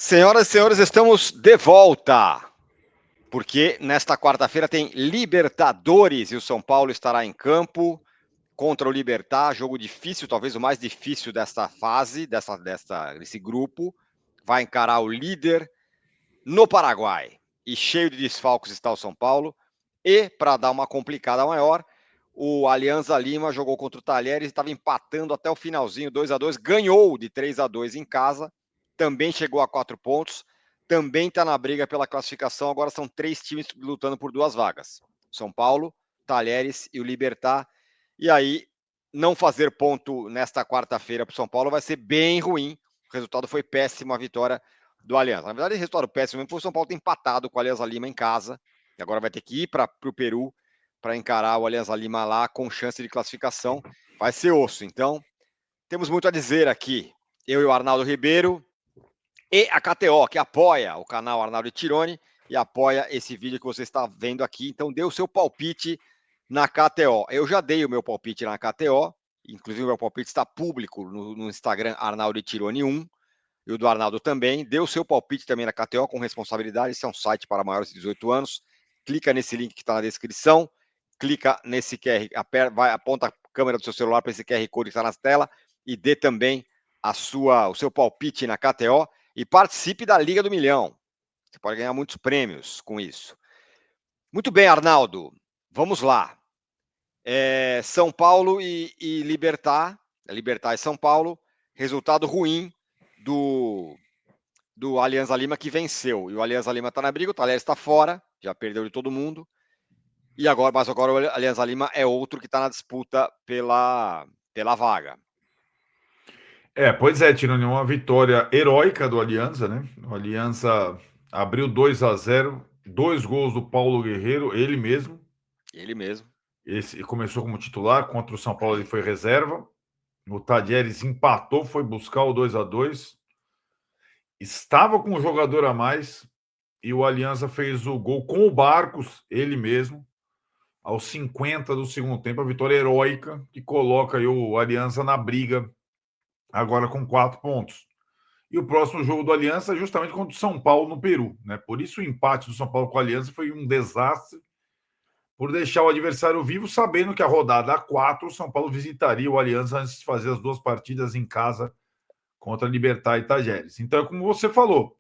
Senhoras e senhores, estamos de volta, porque nesta quarta-feira tem Libertadores e o São Paulo estará em campo contra o Libertad, jogo difícil, talvez o mais difícil desta fase, desse grupo. Vai encarar o líder no Paraguai e cheio de desfalques está o São Paulo. E, para dar uma complicada maior, o Alianza Lima jogou contra o Talheres e estava empatando até o finalzinho, 2-2, ganhou de 3-2 em casa, também chegou a 4 pontos, também está na briga pela classificação. Agora são 3 times lutando por 2 vagas: São Paulo, Talheres e o Libertad. E aí, não fazer ponto nesta quarta-feira para o São Paulo vai ser bem ruim. O resultado foi péssimo, a vitória do Aliança. Na verdade, resultado péssimo, porque o São Paulo tem empatado com o Alianza Lima em casa, e agora vai ter que ir para o Peru para encarar o Alianza Lima lá com chance de classificação. Vai ser osso. Então, temos muito a dizer aqui. Eu e o Arnaldo Ribeiro e a KTO, que apoia o canal Arnaldo Tironi e apoia esse vídeo que você está vendo aqui. Então, dê o seu palpite na KTO. Eu já dei o meu palpite na KTO, inclusive o meu palpite está público no Instagram Arnaldo Tironi 1, e o do Arnaldo também. Dê o seu palpite também na KTO com responsabilidade. Esse é um site para maiores de 18 anos. Clica nesse link que está na descrição. Clica nesse QR, aponta a câmera do seu celular para esse QR Code que está na tela e dê também o seu palpite na KTO e participe da Liga do Milhão. Você pode ganhar muitos prêmios com isso. Muito bem, Arnaldo. Vamos lá. São Paulo e Libertad. Libertad e São Paulo. Resultado ruim do Alianza Lima, que venceu. E o Alianza Lima está na briga, o Talheres está fora, já perdeu de todo mundo. Mas agora o Alianza Lima é outro que está na disputa pela vaga. Pois é, Tironi, uma vitória heróica do Alianza, né? O Alianza abriu 2-0, 2 gols do Paulo Guerreiro, ele mesmo. Ele mesmo. Esse começou como titular, contra o São Paulo ele foi reserva. O Tadieres empatou, foi buscar o 2-2. Estava com um jogador a mais e o Alianza fez o gol com o Barcos, ele mesmo, aos 50 do segundo tempo. A vitória heróica que coloca aí o Alianza na briga agora com 4 pontos. E o próximo jogo do Aliança é justamente contra o São Paulo no Peru, né? Por isso o empate do São Paulo com o Aliança foi um desastre, por deixar o adversário vivo, sabendo que a rodada A4 o São Paulo visitaria o Aliança antes de fazer as 2 partidas em casa contra Libertad e Tajeres. Então, como você falou,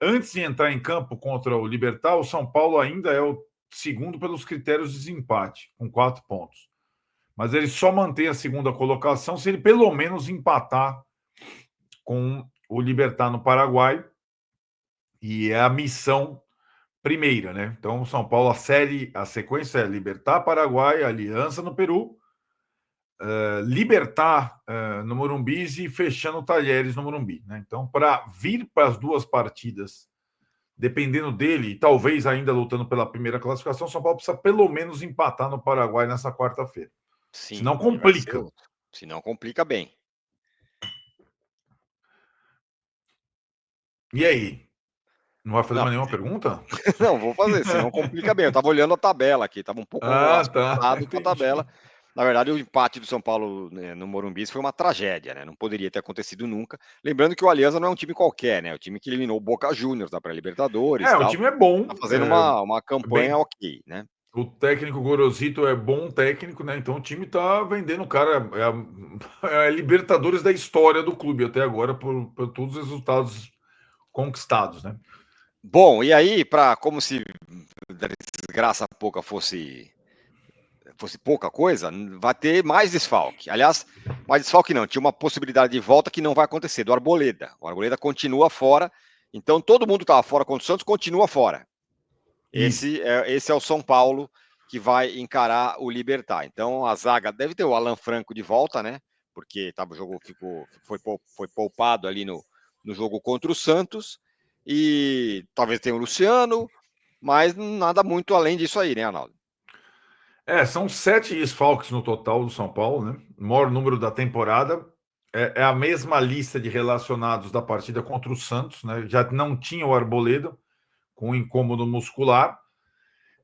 antes de entrar em campo contra o Libertad, o São Paulo ainda é o segundo pelos critérios de desempate, com 4 pontos. Mas ele só mantém a segunda colocação se ele pelo menos empatar com o Libertad no Paraguai, e é a missão primeira, né? Então, o São Paulo, a sequência é Libertad, Paraguai, Aliança no Peru, Libertad no Morumbi e fechando o Talheres no Morumbi, né? Então, para vir para as 2 partidas, dependendo dele, e talvez ainda lutando pela primeira classificação, o São Paulo precisa pelo menos empatar no Paraguai nessa quarta-feira. Sim, Senão complica. Senão complica bem. E aí? Não vai fazer Não, mais nenhuma pergunta? não, vou fazer, senão complica bem. Eu estava olhando a tabela aqui, estava um pouco Tá. assustado com a tabela. Entendi. Na verdade, o empate do São Paulo, né, no Morumbi foi uma tragédia, né? Não poderia ter acontecido nunca. Lembrando que o Alianza não é um time qualquer, né? É o time que eliminou o Boca Juniors da pré-Libertadores e O tal. time é bom, Tá fazendo uma campanha bem. ok, né? O técnico Gorosito é bom técnico, né? Então o time tá vendendo o cara. É a Libertadores da história do clube até agora, por todos os resultados conquistados, né? Bom, e aí, como se desgraça pouca fosse pouca coisa, vai ter mais desfalque. Aliás, mais desfalque não, tinha uma possibilidade de volta que não vai acontecer, do Arboleda. O Arboleda continua fora, então todo mundo que estava fora contra o Santos continua fora. Isso. Esse é o São Paulo que vai encarar o Libertad. Então a zaga deve ter o Alan Franco de volta, né? Porque o jogo foi poupado ali no jogo contra o Santos. E talvez tenha o Luciano, mas nada muito além disso aí, né, Arnaldo? São 7 desfalques no total do São Paulo, né? O maior número da temporada. É a mesma lista de relacionados da partida contra o Santos, né? Já não tinha o Arboleda, com incômodo muscular.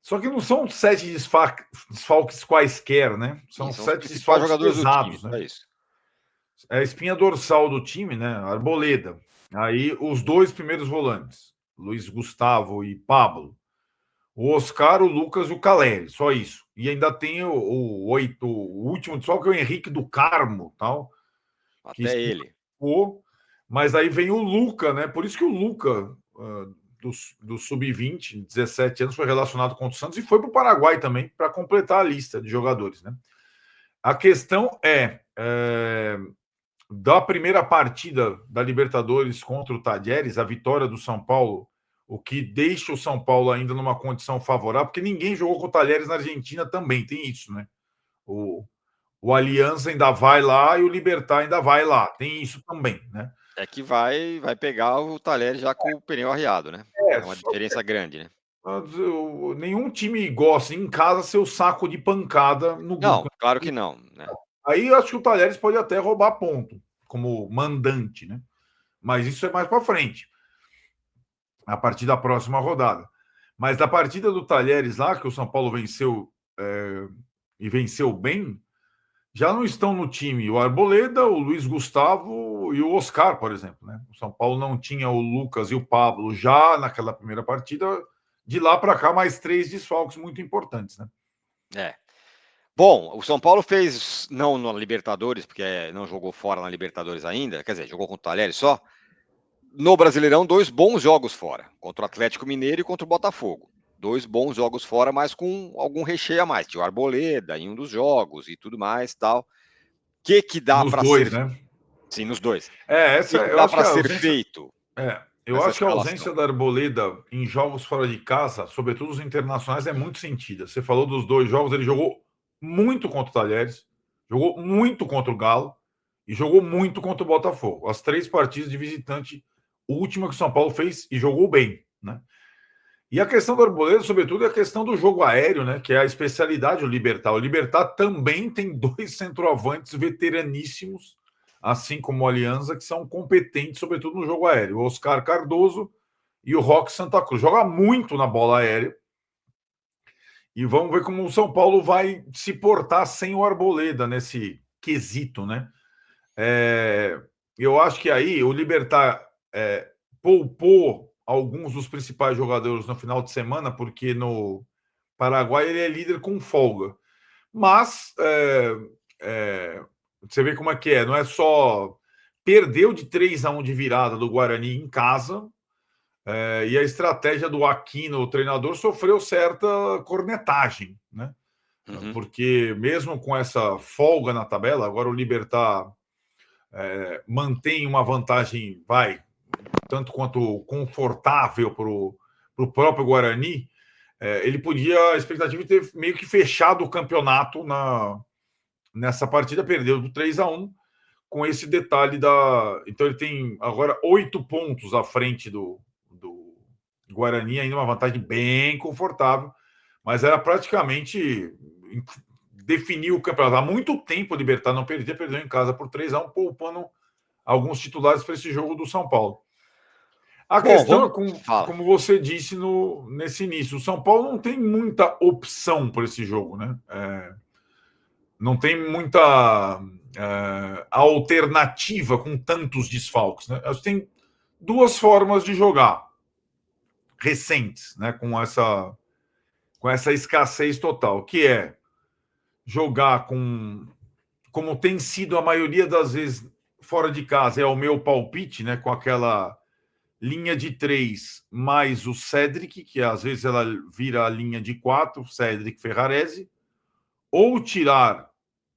Só que não são 7 desfalques quaisquer, né? Sim, São são os 7 principais desfalques jogadores do time, pesados, né? é isso. É a espinha dorsal do time, né? Arboleda. Aí os dois primeiros volantes, Luiz Gustavo e Pablo. O Oscar, o Lucas e o Caleri, só isso. E ainda tem o último desfalque, que é o Henrique do Carmo, tal, que Até ele. ficou. Mas aí vem o Luca, né? Por isso que o Luca, do Sub-20, 17 anos, foi relacionado com o Santos e foi para o Paraguai também, para completar a lista de jogadores, né? A questão da primeira partida da Libertadores contra o Talleres, a vitória do São Paulo, o que deixa o São Paulo ainda numa condição favorável, porque ninguém jogou com o Talleres na Argentina também, tem isso, né? O Aliança ainda vai lá e o Libertad ainda vai lá, tem isso também, né? É que vai pegar o Talheres já com o pneu arriado, né? É uma Só diferença grande, né? nenhum time gosta em casa ser o saco de pancada no Não, Guca. claro que não, né? Aí eu acho que o Talheres pode até roubar ponto como mandante, né? Mas isso é mais para frente, a partir da próxima rodada. Mas da partida do Talheres lá, que o São Paulo venceu e venceu bem, já não estão no time o Arboleda, o Luiz Gustavo e o Oscar, por exemplo. Né? O São Paulo não tinha o Lucas e o Pablo já naquela primeira partida. De lá para cá, mais 3 desfalques muito importantes. Né? É. Bom, o São Paulo fez, não na Libertadores, porque não jogou fora na Libertadores ainda, quer dizer, jogou contra o Talheres só. No Brasileirão, 2 bons jogos fora, contra o Atlético Mineiro e contra o Botafogo. 2 bons jogos fora, mas com algum recheio a mais. Tinha o Arboleda em um dos jogos e tudo mais, tal. O que dá Nos para dois, ser... né? Sim, nos dois. O que Eu dá acho que para a ser ausência. feito Eu nessa acho que a escalação? ausência da Arboleda em jogos fora de casa, sobretudo os internacionais, é muito sentida. Você falou dos 2 jogos, ele jogou muito contra o Talheres, jogou muito contra o Galo e jogou muito contra o Botafogo. As 3 partidas de visitante, a última que o São Paulo fez e jogou bem, né? E a questão do Arboleda, sobretudo, é a questão do jogo aéreo, né? Que é a especialidade do Libertad. O Libertad também tem 2 centroavantes veteraníssimos, assim como o Alianza, que são competentes, sobretudo no jogo aéreo. O Oscar Cardoso e o Roque Santa Cruz. Joga muito na bola aérea. E vamos ver como o São Paulo vai se portar sem o Arboleda nesse quesito, né? Eu acho que aí o Libertad poupou alguns dos principais jogadores no final de semana, porque no Paraguai ele é líder com folga. Mas você vê como é que é, não é só perdeu de 3-1 de virada do Guarani em casa, e a estratégia do Aquino, o treinador, sofreu certa cornetagem, né? Uhum. Porque mesmo com essa folga na tabela, agora o Libertad mantém uma vantagem, tanto quanto confortável para o próprio Guarani. Ele podia, a expectativa de ter meio que fechado o campeonato nessa partida, perdeu do 3-1 com esse detalhe da. Então ele tem agora 8 pontos à frente do Guarani, ainda uma vantagem bem confortável, mas era praticamente definir o campeonato. Há muito tempo o Libertad não perdeu em casa por 3-1, poupando alguns titulares para esse jogo do São Paulo. A Bom, questão é, vamos... Fala. como você disse nesse início, o São Paulo não tem muita opção para esse jogo, né? Não tem muita alternativa com tantos desfalques. Né? Elas têm 2 formas de jogar recentes, né? Com essa escassez total, que é jogar como tem sido a maioria das vezes fora de casa, é o meu palpite, né? Com aquela linha de 3 mais o Cedric, que às vezes ela vira a linha de 4, Cedric Ferrarese, ou tirar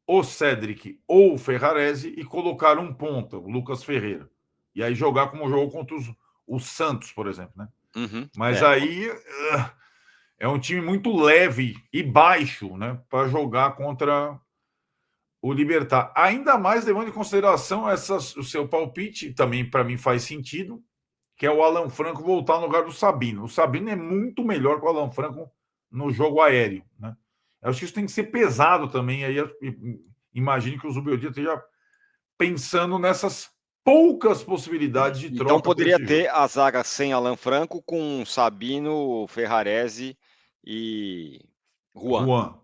o Cedric ou o Ferrarese e colocar um ponta, o Lucas Ferreira. E aí jogar como jogou contra o Santos, por exemplo. Né? Uhum. Mas aí é um time muito leve e baixo, né, para jogar contra o Libertad. Ainda mais levando em consideração o seu palpite, também para mim faz sentido, que é o Alan Franco voltar no lugar do Sabino. O Sabino é muito melhor que o Alan Franco no jogo aéreo. Né? Eu acho que isso tem que ser pesado também. Aí imagino que o Zubeldia esteja pensando nessas poucas possibilidades de Então troca para poderia esse jogo. ter a zaga sem Alan Franco com Sabino, Ferrarese e Juan. Mas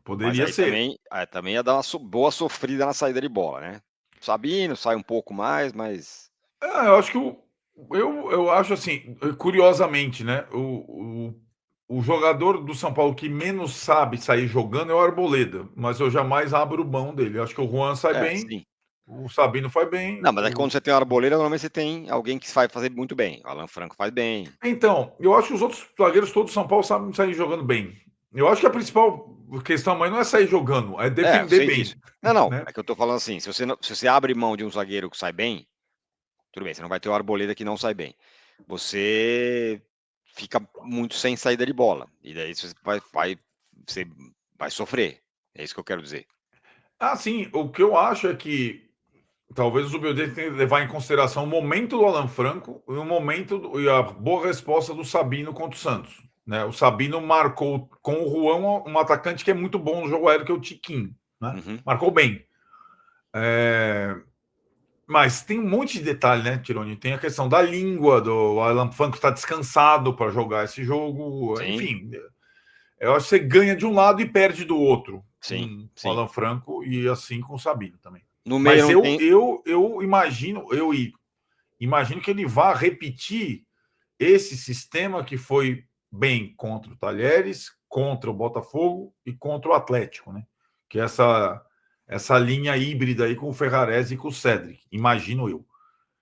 Poderia aí ser. também ia dar uma boa sofrida na saída de bola, né? Sabino sai um pouco mais, mas Eu acho que eu acho assim, curiosamente, né? O jogador do São Paulo que menos sabe sair jogando é o Arboleda, mas eu jamais abro mão dele. Eu acho que o Juan sai É, bem, sim. o Sabino faz bem. Não, mas é que quando você tem uma arboleda, normalmente você tem alguém que vai fazer muito bem. O Alan Franco faz bem. Então, eu acho que os outros zagueiros todos do São Paulo sabem sair jogando bem. Eu acho que a principal questão, mas não é sair jogando, é É, eu defender sei disso. bem, Não, não. né? É que eu tô falando assim, se você abre mão de um zagueiro que sai bem, tudo bem, você não vai ter o arboleda que não sai bem. Você fica muito sem saída de bola. E daí você vai sofrer. É isso que eu quero dizer. Ah, sim, o que eu acho é que talvez o Zubeldia tenha que levar em consideração o momento do Alan Franco e o momento e a boa resposta do Sabino contra o Santos. Né? O Sabino marcou com o Juan um atacante que é muito bom no jogo aéreo, que é o Tiquinho. Né? Uhum. Marcou bem. Mas tem um monte de detalhe, né, Tironi? Tem a questão da língua, do Alan Franco está descansado para jogar esse jogo. Sim, Enfim, eu acho que você ganha de um lado e perde do outro sim, com o sim. Alan Franco e assim com o Sabino também. No meio Mas não tem. eu imagino, imagino que ele vá repetir esse sistema que foi bem contra o Talheres, contra o Botafogo e contra o Atlético, né? Que é essa linha híbrida aí com o Ferrarese e com o Cedric, imagino eu.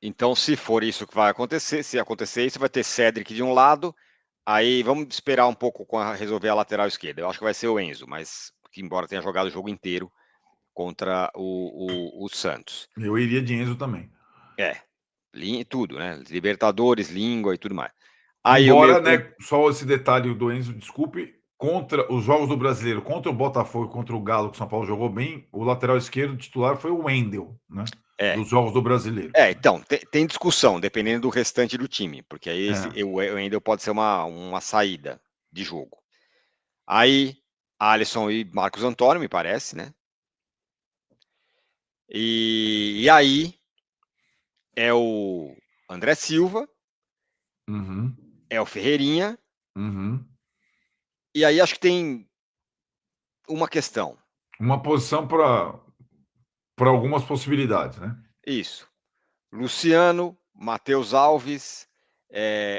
Então, se for isso que vai acontecer, se acontecer isso, vai ter Cedric de um lado. Aí vamos esperar um pouco com resolver a lateral esquerda. Eu acho que vai ser o Enzo, mas que embora tenha jogado o jogo inteiro contra o Santos. Eu iria de Enzo também. É, tudo, né? Libertadores, língua e tudo mais. Aí o meio Embora, campo. né, só esse detalhe do Enzo, desculpe, contra os jogos do Brasileiro, contra o Botafogo e contra o Galo, que o São Paulo jogou bem, o lateral esquerdo titular foi o Wendel, né? É, Dos jogos do Brasileiro. então, tem discussão, dependendo do restante do time, porque aí É. o Wendel pode ser uma saída de jogo. Aí, Alisson e Marcos Antônio, me parece, né? E aí é o André Silva, Uhum. é o Ferreirinha, Uhum. e aí acho que tem uma questão. Uma posição para algumas possibilidades, né? Isso. Luciano, Matheus Alves,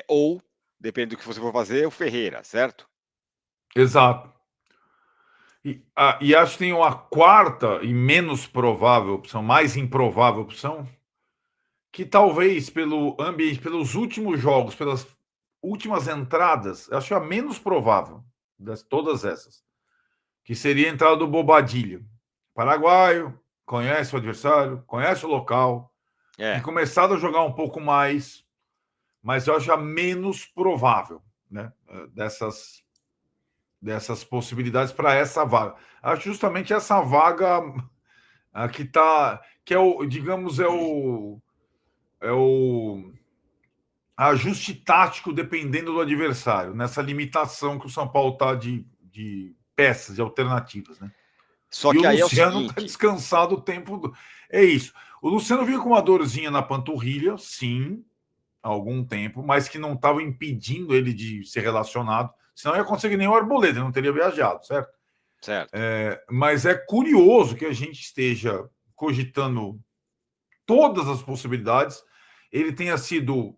ou, depende do que você for fazer, o Ferreira, certo? Exato. E acho que tem uma quarta e menos provável opção, mais improvável opção, que talvez pelo ambiente, pelos últimos jogos, pelas últimas entradas, acho a menos provável das todas essas, que seria a entrada do Bobadilha. Paraguaio, conhece o adversário, conhece o local, tem É, começado a jogar um pouco mais, mas eu acho a menos provável, né? Dessas possibilidades para essa vaga. Acho justamente essa vaga que tá, que é o, digamos, é o ajuste tático dependendo do adversário, nessa limitação que o São Paulo está de peças, de alternativas, né? só E o que aí é o Luciano está seguinte, descansado o tempo. É isso. O Luciano vinha com uma dorzinha na panturrilha, sim, há algum tempo, mas que não estava impedindo ele de ser relacionado. Senão ia conseguir nem o Arboleda, ele não teria viajado, certo? certo? Mas é curioso que a gente esteja cogitando todas as possibilidades. Ele tenha sido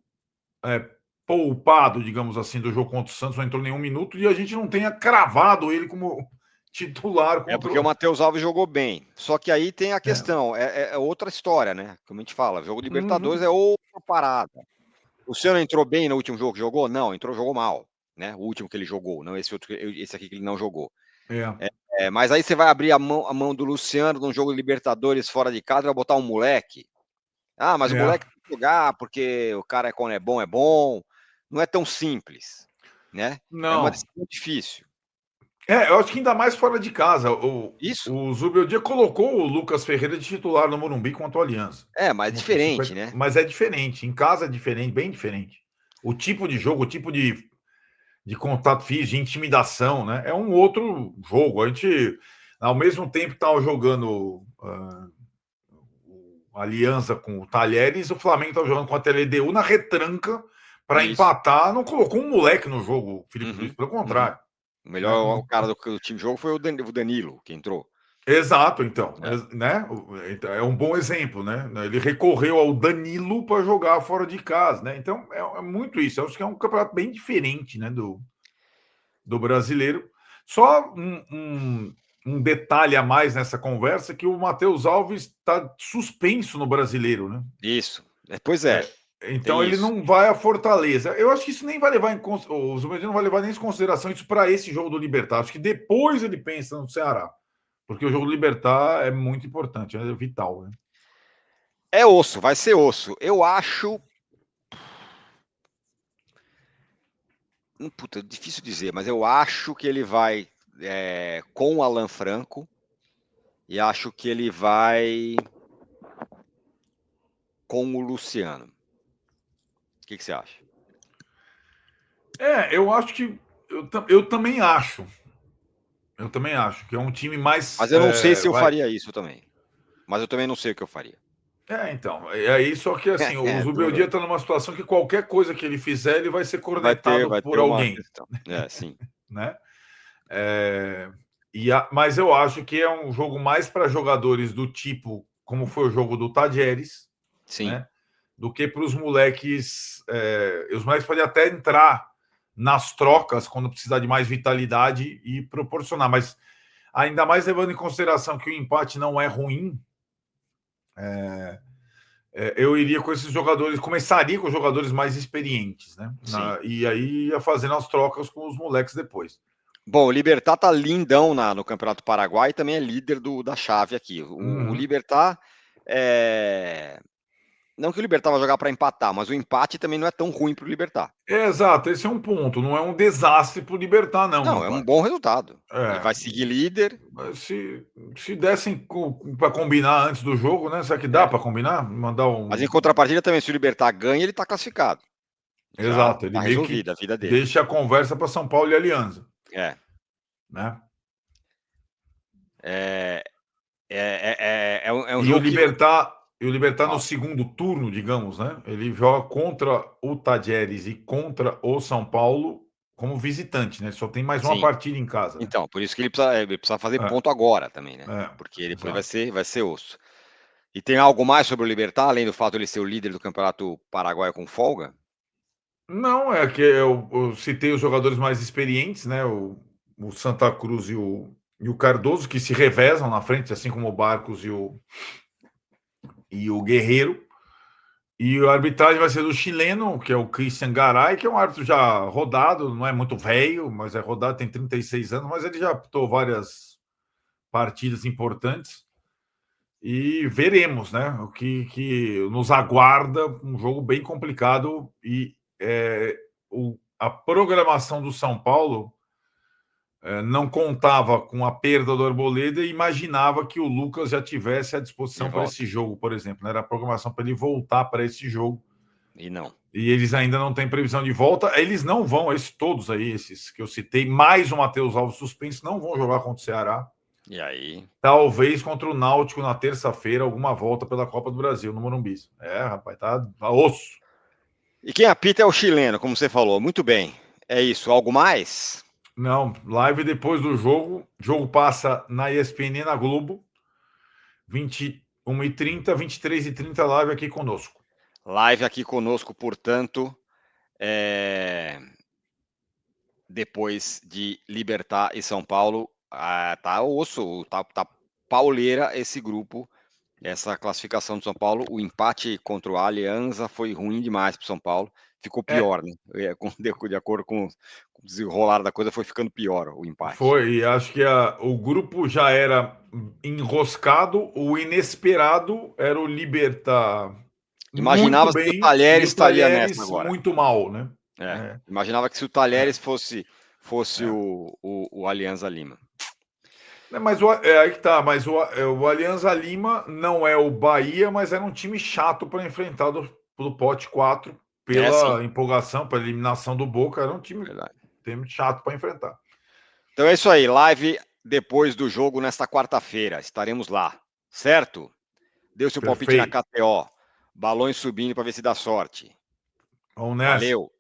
poupado, digamos assim, do jogo contra o Santos, não entrou nenhum minuto, e a gente não tenha cravado ele como titular É contra porque o o. Matheus Alves jogou bem. Só que aí tem a É. questão, é outra história, né? Como a gente fala, jogo de Libertadores Uhum. é outra parada. O Luciano entrou bem no último jogo que jogou? Não, jogou mal, né? O último que ele jogou, não esse outro, esse aqui que ele não jogou. É. Mas aí você vai abrir a mão do Luciano num jogo de Libertadores fora de casa e vai botar um moleque. Ah, mas o É. moleque tem que jogar porque o cara quando é bom é bom. Não é tão simples, né? É uma Não. decisão difícil. Eu acho que ainda mais fora de casa. Isso O Zubeldia colocou o Lucas Ferreira de titular no Morumbi contra o Aliança. mas é diferente, né? Mas é diferente. Em casa é diferente, bem diferente. O tipo de jogo, o tipo de contato físico, de intimidação, né? É um outro jogo. A gente, ao mesmo tempo, estava jogando Aliança com o Talheres, o Flamengo estava jogando com a TLDU na retranca para Isso. empatar. Não colocou um moleque no jogo, Felipe Luiz, Uhum, pelo uhum. contrário. O Né? melhor cara do time de jogo foi o Danilo, que entrou. Exato, então, né? É um bom exemplo, né? Ele recorreu ao Danilo para jogar fora de casa, né? Então é muito isso. Eu acho que é um campeonato bem diferente, né? Do brasileiro. Só um detalhe a mais nessa conversa que o Matheus Alves está suspenso no brasileiro, né? Isso. Pois é. Então Tem ele isso. não vai à Fortaleza. Eu acho que isso nem vai levar o Zubedinho não vai levar nem em consideração isso para esse jogo do Libertad. Acho que depois ele pensa no Ceará. Porque o jogo do Libertad é muito importante, é vital, né? É osso, vai ser osso. Eu acho. Puta, difícil dizer, mas eu acho que ele vai com o Alan Franco e acho que ele vai com o Luciano. O que você acha? Eu acho que. Eu também acho. Eu também acho que é um time mais. Mas eu não sei se eu faria isso também. Mas eu também não sei o que eu faria. Então. É aí, só que assim, o É, Zubeldia duro. está numa situação que qualquer coisa que ele fizer, ele vai ser Vai ter, cornetado vai por ter uma alguém, questão. Sim. né? Mas eu acho que é um jogo mais para jogadores do tipo, como foi o jogo do Tadieres, Sim. né? Do que para os moleques. Os moleques podem até entrar nas trocas quando precisar de mais vitalidade e proporcionar, mas ainda mais levando em consideração que o empate não é ruim, eu iria com esses jogadores, começaria com os jogadores mais experientes, né? Sim. E aí ia fazendo as trocas com os moleques depois. Bom, o Libertad tá lindão no Campeonato Paraguai e também é líder da chave aqui. O Libertad não que o Libertad vai jogar para empatar, mas o empate também não é tão ruim para o Libertad. Exato, esse é um ponto. Não é um desastre para o Libertar, não, o Não, é um empate. bom resultado. Ele vai seguir líder. Mas se dessem para combinar antes do jogo, né? Será que dá É. para combinar? Mandar Mas em um. contrapartida também, se o Libertad ganha, ele está classificado. Já Exato, ele está meio que resolvida a vida dele. deixa a conversa para São Paulo e Aliança, É. né? É, é um E o jogo que. Libertar, no Fala. segundo turno, digamos, né? Ele joga contra o Tajeres e contra o São Paulo como visitante, né? Só tem mais uma Sim. partida em casa, né? Então, por isso que ele precisa fazer ponto agora também, né? Porque depois vai Exato. ser osso. E tem algo mais sobre o Libertad, além do fato de ele ser o líder do Campeonato Paraguaio com folga? Não, é que eu citei os jogadores mais experientes, né? O Santa Cruz e o Cardoso, que se revezam na frente, assim como o Barcos e o Guerreiro. E a arbitragem vai ser do chileno, que é o Christian Garay, que é um árbitro já rodado, não é muito velho, mas é rodado, tem 36 anos, mas ele já apitou várias partidas importantes. E veremos, né? O que nos aguarda, um jogo bem complicado. E a programação do São Paulo não contava com a perda do Arboleda e imaginava que o Lucas já tivesse à De disposição para volta. esse jogo, por exemplo. Né? Era a programação para ele voltar para esse jogo. E não. E eles ainda não têm previsão de volta. Eles não vão, todos aí, esses que eu citei, mais o Matheus Alves suspenso, não vão jogar contra o Ceará. E aí? Talvez contra o Náutico na terça-feira, alguma volta pela Copa do Brasil, no Morumbi. Rapaz, tá osso. E quem apita é o chileno, como você falou. Muito bem. É isso. Algo mais? Não, live depois do jogo. O jogo passa na ESPN e na Globo. 21h30, 23h30, live aqui conosco. Live aqui conosco, portanto, depois de Libertad e São Paulo. Tá osso, tá pauleira esse grupo, essa classificação do São Paulo. O empate contra o Alianza foi ruim demais para o São Paulo. Ficou pior, né? De acordo com o desenrolar da coisa, foi ficando pior o empate. Foi, e acho que o grupo já era enroscado, o inesperado era o Libertad muito Imaginava-se que o bem e Talheres o estaria nessa Talheres agora. muito mal, né? É, Imaginava que se o Talheres fosse é. o Alianza Lima. Mas aí que tá, mas o Alianza Lima não é o Bahia, mas era um time chato para enfrentar do pote 4 Sim, pela empolgação, pela eliminação do Boca, era um time verdade. chato para enfrentar. Então é isso aí, live depois do jogo nesta quarta-feira. Estaremos lá, certo? Deu seu palpite na Perfeito. KTO. Balões subindo para ver se dá sorte. Vamos nessa. Valeu!